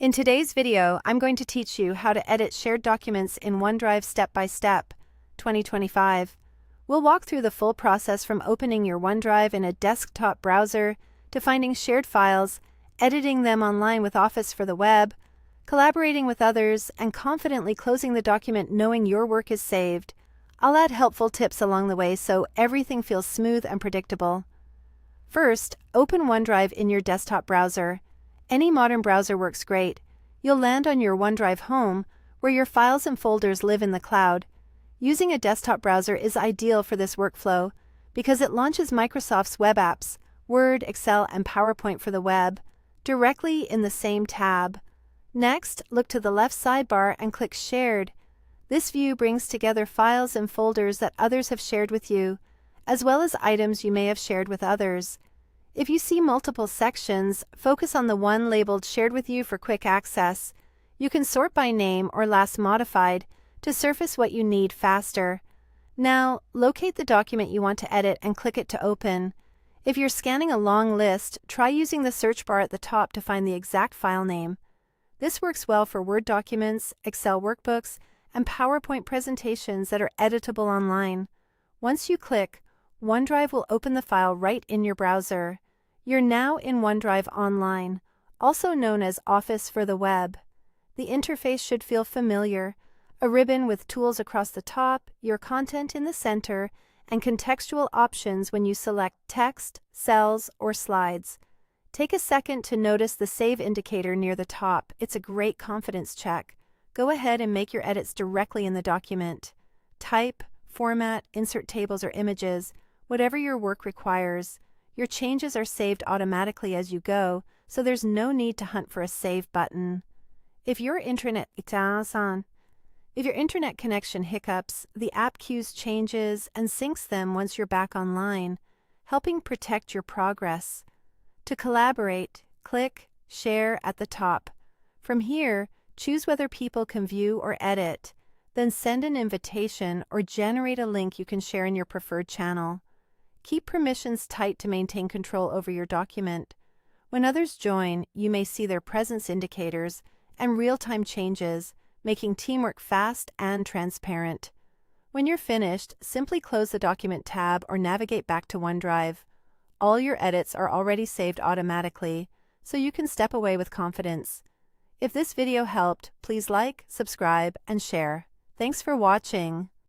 In today's video, I'm going to teach you how to edit shared documents in OneDrive step by step, 2025. We'll walk through the full process from opening your OneDrive in a desktop browser to finding shared files, editing them online with Office for the web, collaborating with others, and confidently closing the document knowing your work is saved. I'll add helpful tips along the way so everything feels smooth and predictable. First, open OneDrive in your desktop browser. Any modern browser works great. You'll land on your OneDrive home, where your files and folders live in the cloud. Using a desktop browser is ideal for this workflow because it launches Microsoft's web apps, Word, Excel, and PowerPoint for the web, directly in the same tab. Next, look to the left sidebar and click Shared. This view brings together files and folders that others have shared with you, as well as items you may have shared with others. If you see multiple sections, focus on the one labeled Shared with You for quick access. You can sort by name or last modified to surface what you need faster. Now, locate the document you want to edit and click it to open. If you're scanning a long list, try using the search bar at the top to find the exact file name. This works well for Word documents, Excel workbooks, and PowerPoint presentations that are editable online. Once you click, OneDrive will open the file right in your browser. You're now in OneDrive Online, also known as Office for the web. The interface should feel familiar: a ribbon with tools across the top, your content in the center, and contextual options when you select text, cells, or slides. Take a second to notice the Save indicator near the top. It's a great confidence check. Go ahead and make your edits directly in the document. Type, format, insert tables or images, whatever your work requires. Your changes are saved automatically as you go, so there's no need to hunt for a Save button. If your internet connection hiccups, the app queues changes and syncs them once you're back online, helping protect your progress. To collaborate, click Share at the top. From here, choose whether people can view or edit, then send an invitation or generate a link you can share in your preferred channel. Keep permissions tight to maintain control over your document. When others join, you may see their presence indicators and real-time changes, making teamwork fast and transparent. When you're finished, simply close the Document tab or navigate back to OneDrive. All your edits are already saved automatically, so you can step away with confidence. If this video helped, please like, subscribe, and share. Thanks for watching.